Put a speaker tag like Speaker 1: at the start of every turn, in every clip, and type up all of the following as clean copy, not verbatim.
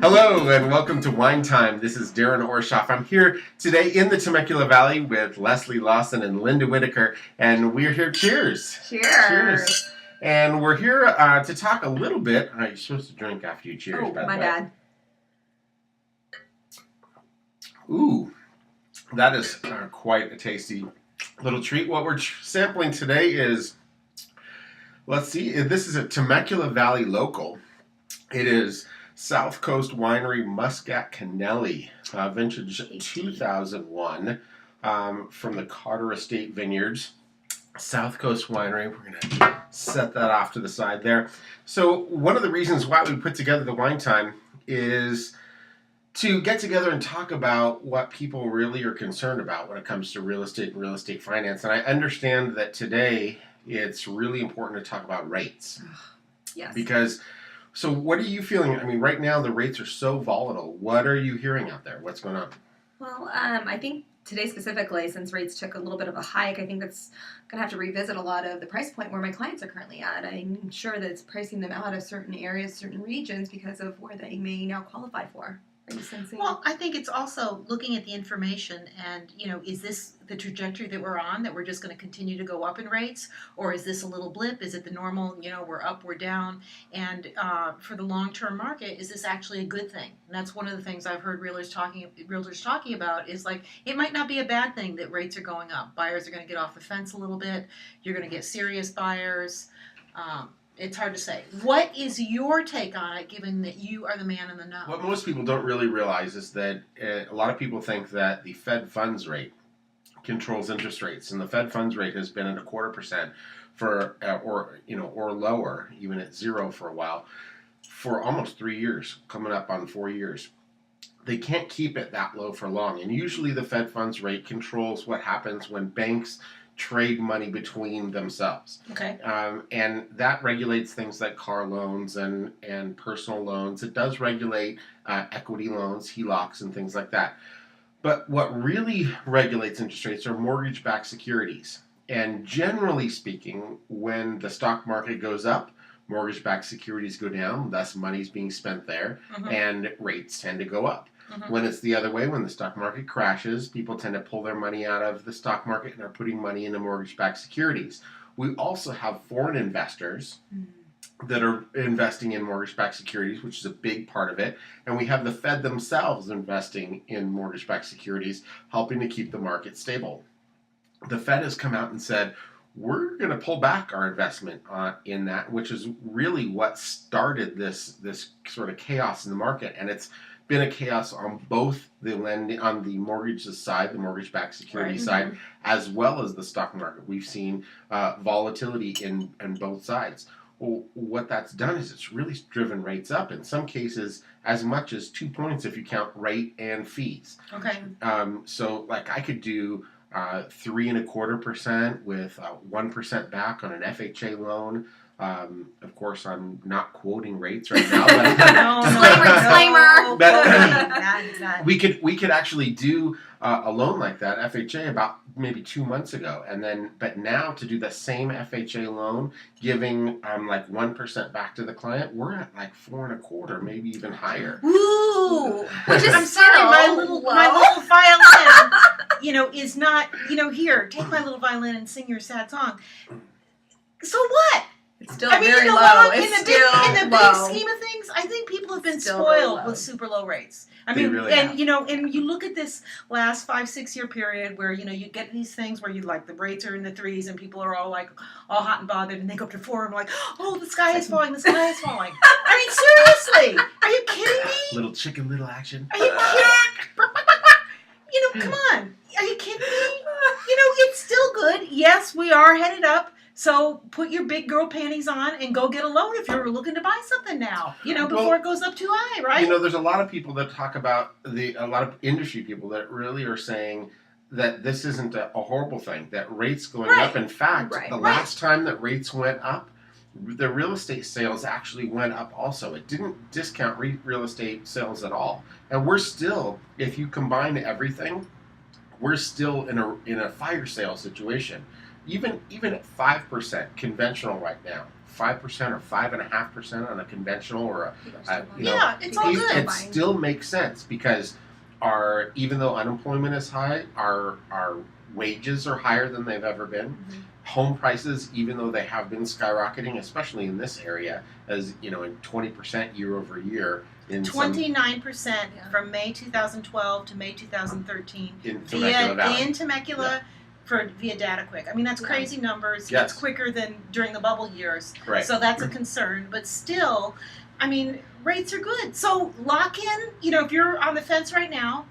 Speaker 1: Hello and welcome to Wine Time. This is Darren Orshoff. I'm here today in the Temecula Valley with Leslie Lawson and Linda Whitaker, and we're here. Cheers!
Speaker 2: Cheers!
Speaker 1: Cheers! And we're here to talk a little bit. You're supposed to drink after you cheers.
Speaker 2: Oh, my bad.
Speaker 1: Ooh, that is quite a tasty little treat. What we're sampling today is, let's see, this is a Temecula Valley local. It is South Coast Winery Muscat Canelli, vintage 2001, from the Carter Estate Vineyards. South Coast Winery. We're going to set that off to the side there. So one of the reasons why we put together the Wine Time is to get together and talk about what people really are concerned about when it comes to real estate and real estate finance. And I understand that today it's really important to talk about rates.
Speaker 2: Yes.
Speaker 1: So what are you feeling? I mean, right now the rates are so volatile. What are you hearing out there? What's going on?
Speaker 2: Well, I think today specifically, since rates took a little bit of a hike, I think that's going to have to revisit a lot of the price point where my clients are currently at. I'm sure that it's pricing them out of certain areas, certain regions because of where they may now qualify for. Are you sensing?
Speaker 3: Well, I think it's also looking at the information and, is this the trajectory that we're on, that we're just going to continue to go up in rates? Or is this a little blip? Is it the normal, we're up, we're down? And for the long-term market, is this actually a good thing? And that's one of the things I've heard realtors talking about is like, it might not be a bad thing that rates are going up. Buyers are going to get off the fence a little bit. You're going to get serious buyers. It's hard to say. What is your take on it, given that you are the man in the know?
Speaker 1: What most people don't really realize is that a lot of people think that the Fed funds rate controls interest rates, and the Fed funds rate has been at 0.25% for, or lower, even at 0 for a while, for almost 3 years, coming up on 4 years. They can't keep it that low for long, and usually the Fed funds rate controls what happens when banks trade money between themselves.
Speaker 3: Okay.
Speaker 1: And that regulates things like car loans and personal loans. It does regulate equity loans, HELOCs, and things like that. But what really regulates interest rates are mortgage-backed securities. And generally speaking, when the stock market goes up, mortgage-backed securities go down, less money is being spent there, and rates tend to go up. When it's the other way, when the stock market crashes, people tend to pull their money out of the stock market and are putting money into mortgage-backed securities. We also have foreign investors that are investing in mortgage-backed securities, which is a big part of it. And we have the Fed themselves investing in mortgage-backed securities, helping to keep the market stable. The Fed has come out and said, we're going to pull back our investment in that, which is really what started this sort of chaos in the market. And it's been a chaos on both the lending, on the mortgages side, the mortgage-backed security side, as well as the stock market. We've seen volatility in both sides. Well, what that's done is it's really driven rates up. In some cases, as much as 2 points if you count rate and fees.
Speaker 3: Okay.
Speaker 1: So, like, I could do 3.25% with 1% back on an FHA loan. Of course, I'm not quoting rates right now. But
Speaker 2: Disclaimer.
Speaker 1: But we could actually do a loan like that, FHA, about maybe 2 months ago, but now to do the same FHA loan, giving like 1% back to the client, we're at like 4.25%, maybe even higher.
Speaker 3: Ooh,
Speaker 2: Which is
Speaker 3: I'm sorry, my little violin, is not, here, take my little violin and sing your sad song. So what?
Speaker 2: It's still
Speaker 3: I mean,
Speaker 2: very
Speaker 3: in the
Speaker 2: low.
Speaker 3: long,
Speaker 2: It's
Speaker 3: in the
Speaker 2: still
Speaker 3: big
Speaker 2: low.
Speaker 3: scheme of things, I think people have been
Speaker 2: Still very
Speaker 3: spoiled
Speaker 2: low.
Speaker 3: with super low rates. I
Speaker 1: They
Speaker 3: mean,
Speaker 1: really
Speaker 3: and
Speaker 1: have.
Speaker 3: and you look at this last 5-6 year period where you get these things where you like the rates are in the 3s and people are all like all hot and bothered and they go up to 4 and like, oh, the sky is falling, the sky is falling. I mean, seriously, are you kidding me?
Speaker 1: Little chicken, little action.
Speaker 3: Are you kidding? Come on, are you kidding me? It's still good. Yes, we are headed up. So put your big girl panties on and go get a loan if you're looking to buy something now, before it goes up too high, right?
Speaker 1: There's a lot of people that talk about a lot of industry people that really are saying that this isn't a horrible thing, that rates going up. In fact, the last time that rates went up, the real estate sales actually went up also. It didn't discount real estate sales at all. And we're still, if you combine everything, we're still in a fire sale situation. Even at 5% conventional right now, 5% or 5.5% on a conventional or
Speaker 2: People are
Speaker 1: a
Speaker 2: still
Speaker 1: you
Speaker 2: buying.
Speaker 1: know,
Speaker 3: Yeah, it's all good.
Speaker 1: it still makes sense because even though unemployment is high, our wages are higher than they've ever been.
Speaker 2: Mhm.
Speaker 1: Home prices, even though they have been skyrocketing, especially in this area, as in 20% year over year in
Speaker 3: 29%
Speaker 2: Yeah.
Speaker 3: from May 2012 to May 2013
Speaker 1: in Temecula Valley.
Speaker 3: in Temecula via DataQuick. I mean, that's
Speaker 2: Yeah.
Speaker 3: crazy numbers.
Speaker 1: Yes.
Speaker 3: It's quicker than during the bubble years.
Speaker 1: Right.
Speaker 3: So that's a concern. But still, I mean, rates are good. So lock in, if you're on the fence right now,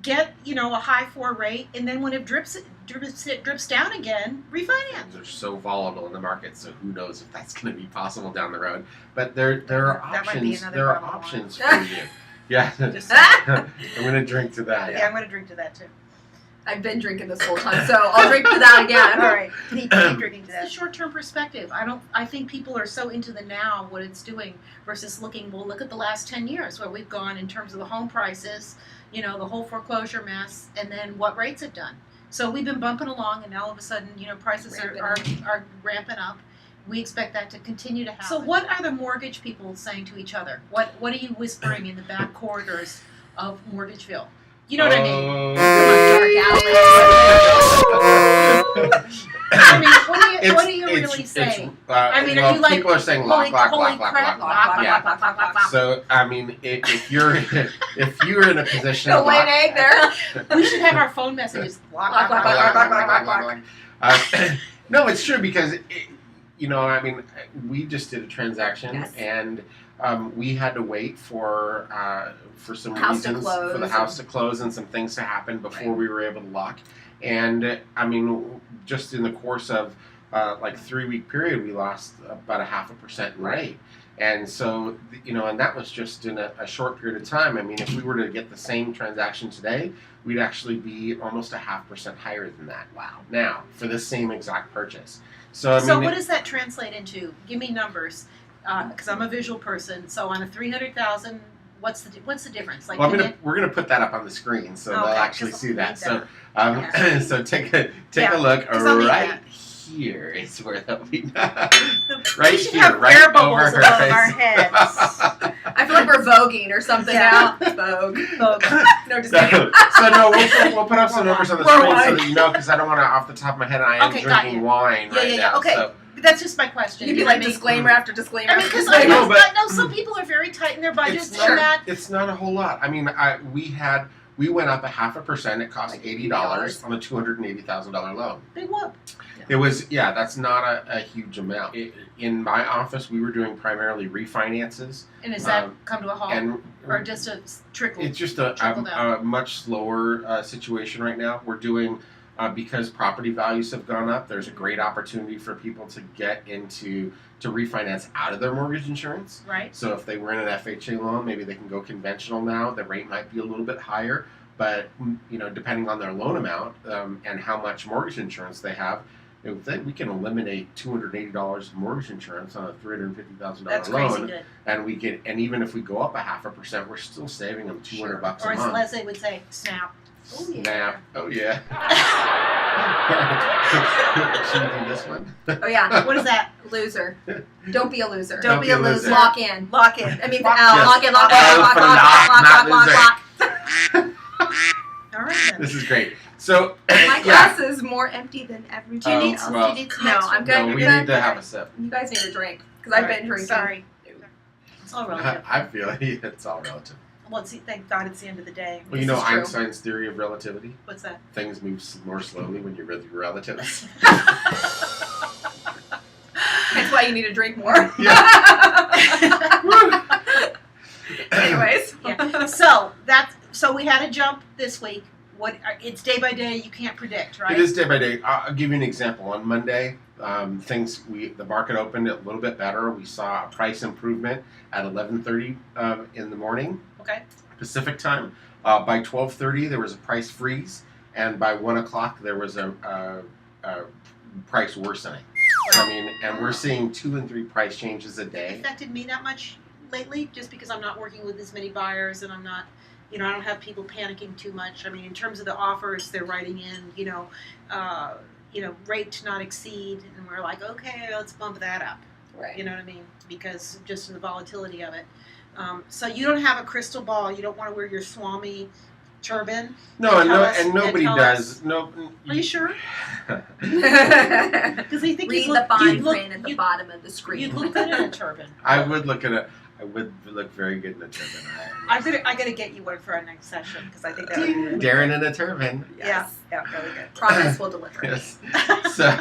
Speaker 3: get, a high 4 rate, and then when it drips down again, refinance.
Speaker 1: Things are so volatile in the market, so who knows if that's going to be possible down the road. But there are
Speaker 3: That might be
Speaker 1: options.
Speaker 3: another
Speaker 1: There are
Speaker 3: bottle of
Speaker 1: options for you. Yeah.
Speaker 3: Just saying.
Speaker 1: I'm going to drink to that.
Speaker 3: Yeah, I'm going to drink to that too.
Speaker 2: I've been drinking this whole time, so I'll drink to that again.
Speaker 3: All right, keep drinking to that. It's a short-term perspective. I think people are so into the now, what it's doing, versus looking. Well, look at the last 10 years where we've gone in terms of the home prices, the whole foreclosure mess, and then what rates have done. So we've been bumping along, and now all of a sudden, prices are ramping up. We expect that to continue to happen. So, what are the mortgage people saying to each other? What are you whispering in the back corridors of Mortgageville? You know what I mean? I mean, what are you really saying? I mean, are you like,
Speaker 1: people are saying lock,
Speaker 3: holy crap,
Speaker 1: yeah. So I mean, if you're in a position
Speaker 2: Go
Speaker 1: of
Speaker 2: lay an
Speaker 1: lock,
Speaker 2: egg there.
Speaker 3: We should have our phone messages. Lock.
Speaker 1: No, it's true because I mean, we just did a transaction
Speaker 2: Yes.
Speaker 1: and we had to wait for some
Speaker 2: House to
Speaker 1: reasons
Speaker 2: close
Speaker 1: for the house to close and some things to happen before we were able to lock. And I mean, just in the course of like 3-week period, we lost about 0.5% in rate. And so, and that was just in a short period of time. I mean, if we were to get the same transaction today, we'd actually be almost 0.5% higher than that.
Speaker 2: Wow.
Speaker 1: Now, for the same exact purchase. So, I mean,
Speaker 3: So what does that translate into? Give me numbers, because I'm a visual person. So on a 300,000, what's the difference? Like,
Speaker 1: well, we're gonna put that up on the screen so they'll actually see that. So,
Speaker 3: Yeah.
Speaker 1: so take a
Speaker 3: Yeah,
Speaker 1: look
Speaker 3: 'cause I'll need
Speaker 1: right
Speaker 3: that.
Speaker 1: here is where they'll be.
Speaker 3: We
Speaker 1: Right
Speaker 3: should
Speaker 1: here,
Speaker 3: have
Speaker 1: right
Speaker 3: air
Speaker 1: over
Speaker 3: bubbles
Speaker 1: her
Speaker 3: above
Speaker 1: face.
Speaker 3: our heads.
Speaker 2: I feel like we're voguing or something
Speaker 3: Yeah.
Speaker 2: now. Vogue. No, just
Speaker 1: So,
Speaker 2: kidding.
Speaker 1: so no, we'll put up some numbers on the
Speaker 2: We're
Speaker 1: screen so
Speaker 2: wine.
Speaker 1: that you know, because I don't want to off the top of my head. I am
Speaker 3: Okay, got
Speaker 1: drinking
Speaker 3: you.
Speaker 1: wine right now.
Speaker 3: Okay,
Speaker 1: So.
Speaker 3: that's just my question.
Speaker 2: You'd be
Speaker 3: You know
Speaker 2: like
Speaker 3: what I mean?
Speaker 2: disclaimer after disclaimer.
Speaker 3: I mean,
Speaker 2: after
Speaker 3: because I
Speaker 2: disclaimer.
Speaker 3: know some people are very tight in their budgets
Speaker 1: It's
Speaker 3: and that.
Speaker 1: It's not a whole lot. I mean, we went up 0.5%. It cost
Speaker 2: Like
Speaker 1: $80 on a $280,000 loan.
Speaker 3: Big whoop.
Speaker 1: It was, that's not a huge amount. In my office, we were doing primarily refinances,
Speaker 3: And does that come to a halt,
Speaker 1: and
Speaker 3: or just a trickle?
Speaker 1: it's just
Speaker 3: trickle down?
Speaker 1: a much slower situation right now. We're doing, because property values have gone up, there's a great opportunity for people to get to refinance out of their mortgage insurance.
Speaker 3: Right.
Speaker 1: So if they were in an FHA loan, maybe they can go conventional now. The rate might be a little bit higher, but depending on their loan amount and how much mortgage insurance they have, we can eliminate $280 of mortgage insurance on a $350,000
Speaker 3: That's crazy
Speaker 1: loan,
Speaker 3: good.
Speaker 1: and even if we go up 0.5%, we're still saving them $200 a
Speaker 3: Or as
Speaker 1: month.
Speaker 3: Leslie would say, snap. Oh, yeah.
Speaker 1: Snap. Oh yeah. Should we do this one?
Speaker 2: Oh yeah,
Speaker 3: What is that?
Speaker 2: loser. Don't be a loser.
Speaker 3: Don't be a loser.
Speaker 2: Lock in.
Speaker 3: Lock in.
Speaker 2: I mean,
Speaker 3: Lock-
Speaker 2: L.
Speaker 1: Yes.
Speaker 2: Lock in. Lock
Speaker 1: L
Speaker 2: in. Lock.
Speaker 1: for
Speaker 2: Lock.
Speaker 1: lock,
Speaker 2: Lock.
Speaker 1: not
Speaker 2: Lock.
Speaker 1: loser.
Speaker 2: Lock.
Speaker 3: All right then.
Speaker 1: This is great. So
Speaker 2: My
Speaker 1: yeah.
Speaker 2: glass is more empty than every
Speaker 3: Do you need
Speaker 2: else.
Speaker 3: some?
Speaker 1: well,
Speaker 3: do you need some
Speaker 2: No,
Speaker 3: extra?
Speaker 2: I'm good.
Speaker 1: No, we
Speaker 2: You're
Speaker 1: need to have
Speaker 2: Okay.
Speaker 1: a sip.
Speaker 2: You guys need a drink because I've been drinking.
Speaker 3: Sorry. It's all relative.
Speaker 1: I feel it's all relative.
Speaker 3: Well, thank God it's the end of the day.
Speaker 1: Well, you
Speaker 2: This
Speaker 1: know
Speaker 2: is true.
Speaker 1: Einstein's theory of relativity.
Speaker 3: What's that?
Speaker 1: Things move more slowly when you're with your relatives.
Speaker 2: That's why you need to drink more. Anyways.
Speaker 3: Yeah. So we had a jump this week. It's day by day. You can't predict, right?
Speaker 1: It is day by day. I'll give you an example. On Monday, the market opened a little bit better. We saw a price improvement at 11:30 in the morning,
Speaker 3: Okay.
Speaker 1: Pacific time. By 12:30, there was a price freeze, and by 1 o'clock, there was a price worsening. I mean, and we're seeing 2 and 3 price changes a day.
Speaker 3: Affected me that much lately, just because I'm not working with as many buyers, and I'm not, I don't have people panicking too much. I mean, in terms of the offers they're writing in, rate to not exceed, and we're like, okay, let's bump that up.
Speaker 2: Right.
Speaker 3: You know what I mean? Because just in the volatility of it. So you don't have a crystal ball. You don't want to wear your Swami turban.
Speaker 1: No,
Speaker 3: Tell us-
Speaker 1: and nobody
Speaker 3: tell
Speaker 1: does.
Speaker 3: us-
Speaker 1: No.
Speaker 3: Are you sure?
Speaker 2: Read
Speaker 3: Because I think
Speaker 2: the
Speaker 3: you look,
Speaker 2: fine
Speaker 3: you look,
Speaker 2: print at the
Speaker 3: you,
Speaker 2: bottom of the screen.
Speaker 3: you look good in a turban.
Speaker 1: I would look at it. I would look very good in a turban.
Speaker 3: I gotta get you one for our next session because I think that would be really
Speaker 1: Darren in a turban.
Speaker 2: Yes.
Speaker 3: Yeah, really good.
Speaker 2: Promise we'll deliver.
Speaker 1: Yes. So,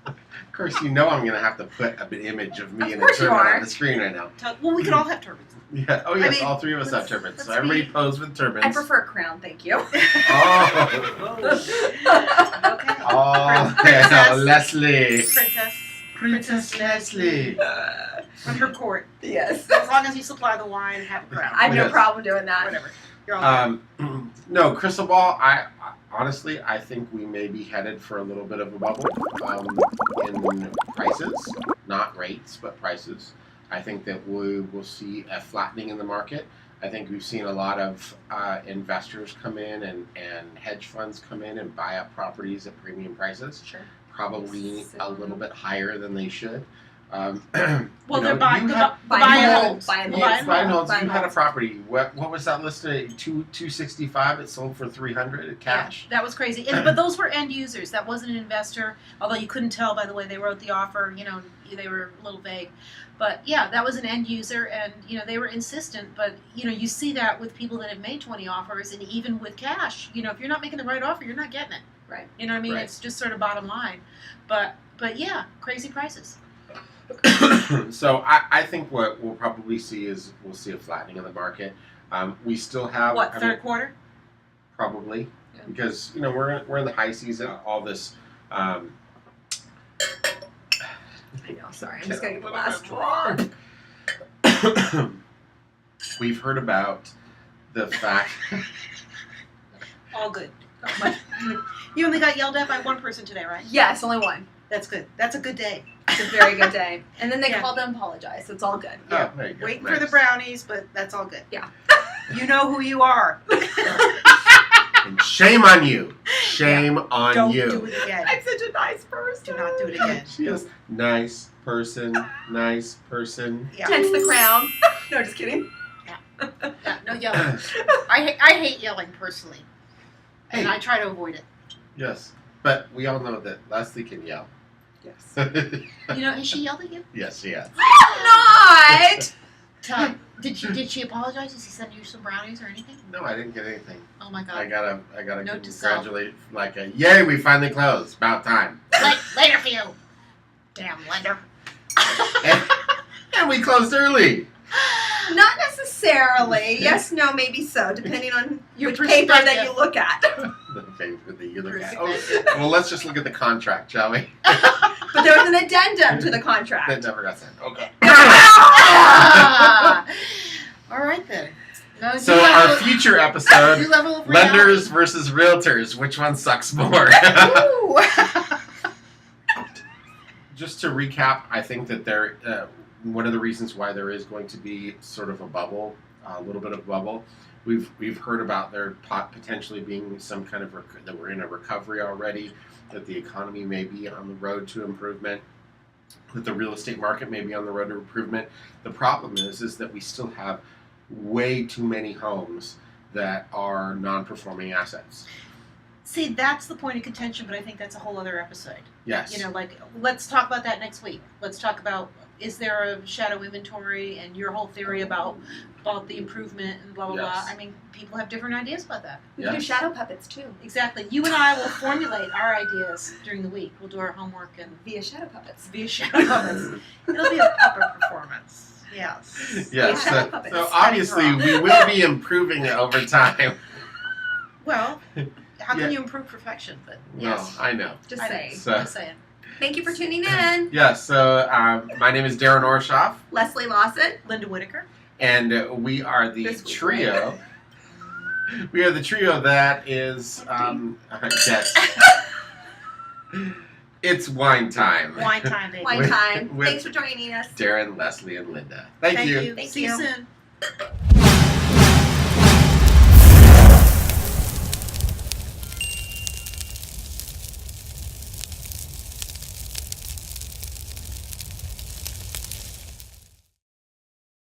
Speaker 1: of course, you know I'm going to have to put an image of me
Speaker 2: Of
Speaker 1: in a
Speaker 2: course you
Speaker 1: turban
Speaker 2: are.
Speaker 1: on the screen right now.
Speaker 3: Well, we could all have turbans.
Speaker 1: Yeah. Oh, yes.
Speaker 2: mean,
Speaker 1: all three of us have
Speaker 2: let's-
Speaker 1: turbans. So
Speaker 2: let's
Speaker 1: everybody
Speaker 2: be-
Speaker 1: pose with turbans.
Speaker 2: I prefer a crown, thank you.
Speaker 1: Oh.
Speaker 3: Okay.
Speaker 1: Oh,
Speaker 3: Princess.
Speaker 1: yeah, Leslie.
Speaker 3: Princess
Speaker 1: Leslie.
Speaker 3: on her court.
Speaker 2: Yes.
Speaker 3: As long as you supply the wine and have a crown.
Speaker 2: I have no
Speaker 1: Yes.
Speaker 2: problem doing that.
Speaker 3: Whatever. You're all good.
Speaker 1: No, crystal ball. I honestly, I think we may be headed for a little bit of a bubble in prices, not rates, but prices. I think that we will see a flattening in the market. I think we've seen a lot of investors come in and hedge funds come in and buy up properties at premium prices,
Speaker 2: Sure.
Speaker 1: probably a little bit higher than they should.
Speaker 3: Well,
Speaker 1: you
Speaker 3: they're
Speaker 1: know,
Speaker 3: buying
Speaker 1: you
Speaker 3: the
Speaker 1: have-
Speaker 2: Buy
Speaker 3: buy
Speaker 2: and
Speaker 3: and
Speaker 2: hold. Buy and
Speaker 3: Buy
Speaker 2: hold.
Speaker 3: and
Speaker 1: Buy and
Speaker 3: hold.
Speaker 1: holds.
Speaker 2: Buy
Speaker 1: You
Speaker 2: and
Speaker 1: had a
Speaker 2: holds.
Speaker 1: property. What was that listed? 265. It sold for 300 cash.
Speaker 3: Yeah, that was crazy. But those were end users. That wasn't an investor. Although you couldn't tell by the way they wrote the offer. You know, they were a little vague. But yeah, that was an end user, and you know they were insistent. But you know, you see that with people that have made 20 offers, and even with cash. You know, if you're not making the right offer, you're not getting it.
Speaker 2: Right.
Speaker 3: You know what I mean?
Speaker 1: Right.
Speaker 3: It's just sort of bottom line. But yeah, crazy prices.
Speaker 1: So I think what we'll probably see is we'll see a flattening of the market. We still have
Speaker 3: What,
Speaker 1: I mean,
Speaker 3: third quarter?
Speaker 1: probably
Speaker 2: Yeah.
Speaker 1: because you know we're in the high season. All this.
Speaker 2: I know, sorry. I'm just going to get the last draw.
Speaker 1: wrong. We've heard about the fact.
Speaker 3: All good. You only got yelled at by one person today, right?
Speaker 2: Yes, only one.
Speaker 3: That's good. That's a good day.
Speaker 2: It's a very good day. And then they
Speaker 3: Yeah.
Speaker 2: called to apologize, so it's all good.
Speaker 3: Yeah.
Speaker 1: Oh, there you go.
Speaker 3: Waiting
Speaker 1: Nice.
Speaker 3: for the brownies, but that's all good.
Speaker 2: Yeah.
Speaker 3: You know who you are.
Speaker 1: And shame on you. Shame on
Speaker 3: Don't
Speaker 1: you.
Speaker 3: do it again.
Speaker 2: I'm such a nice person.
Speaker 3: Do not do it again.
Speaker 1: She is nice person. Nice person.
Speaker 3: Yeah.
Speaker 2: Hence the crown. No, just kidding.
Speaker 3: Yeah, no yelling. I hate yelling personally, and
Speaker 1: Hey.
Speaker 3: I try to avoid it.
Speaker 1: Yes, but we all know that Leslie can yell.
Speaker 2: Yes.
Speaker 3: You know, has she yelled at you?
Speaker 1: Yes, she has.
Speaker 2: Not!
Speaker 3: Did she apologize? Did she send you some brownies or anything?
Speaker 1: No, I didn't get anything.
Speaker 3: Oh my
Speaker 1: I
Speaker 3: god.
Speaker 1: gotta
Speaker 3: Note to self.
Speaker 1: congratulate. Like a yay, we finally closed. About time.
Speaker 3: Later for you. Damn lender.
Speaker 1: And we closed early.
Speaker 2: Not necessarily. Yes, no, maybe so, depending on
Speaker 3: Your
Speaker 2: which paper that
Speaker 3: perspective.
Speaker 2: you look at.
Speaker 1: The paper that you look at. Oh, well, let's just look at the contract, shall we?
Speaker 2: But there was an addendum to the contract.
Speaker 1: That never got sent. Okay.
Speaker 3: Ah! All right then. No,
Speaker 1: So
Speaker 3: new
Speaker 1: our
Speaker 3: level-
Speaker 1: future
Speaker 3: new
Speaker 1: episode:
Speaker 3: level of
Speaker 1: lenders versus realtors. Which one sucks more?
Speaker 2: Ooh.
Speaker 1: Just to recap, I think that one of the reasons why there is going to be sort of a bubble, a little bit of a bubble. We've heard about there potentially being some kind of that we're in a recovery already, that the economy may be on the road to improvement, that the real estate market may be on the road to improvement. The problem is that we still have way too many homes that are non-performing assets.
Speaker 3: See, that's the point of contention, but I think that's a whole other episode.
Speaker 1: Yes.
Speaker 3: You know, like, let's talk about that next week. Let's talk about, is there a shadow inventory and your whole theory about the improvement and blah, blah,
Speaker 1: Yes.
Speaker 3: blah. I mean, people have different ideas about that.
Speaker 2: We can do
Speaker 1: Yes.
Speaker 2: shadow puppets too.
Speaker 3: Exactly. You and I will formulate our ideas during the week. We'll do our homework and
Speaker 2: Via shadow puppets.
Speaker 3: be a shadow puppets. It'll be a puppet performance. Yes.
Speaker 1: Yes.
Speaker 2: Shadow
Speaker 1: So,
Speaker 2: puppets.
Speaker 1: so obviously we will be improving it over time.
Speaker 3: Well, how
Speaker 1: Yeah.
Speaker 3: can you improve perfection? But
Speaker 1: No,
Speaker 3: yes.
Speaker 1: I know.
Speaker 2: Just
Speaker 3: I know.
Speaker 2: saying.
Speaker 1: So,
Speaker 3: Just saying.
Speaker 2: Thank you for tuning in.
Speaker 1: yes. So my name is Darren Orshoff,
Speaker 2: Leslie Lawson.
Speaker 3: Linda Whitaker.
Speaker 1: and we are the
Speaker 2: This week,
Speaker 1: trio. We are the trio that is yes. It's wine time.
Speaker 3: Wine time, baby.
Speaker 2: Wine time.
Speaker 1: With-
Speaker 2: Thanks for joining us.
Speaker 1: Darren, Leslie, and Linda. Thank
Speaker 3: Thank
Speaker 1: you.
Speaker 3: you.
Speaker 2: Thank
Speaker 3: See you
Speaker 2: you.
Speaker 3: soon.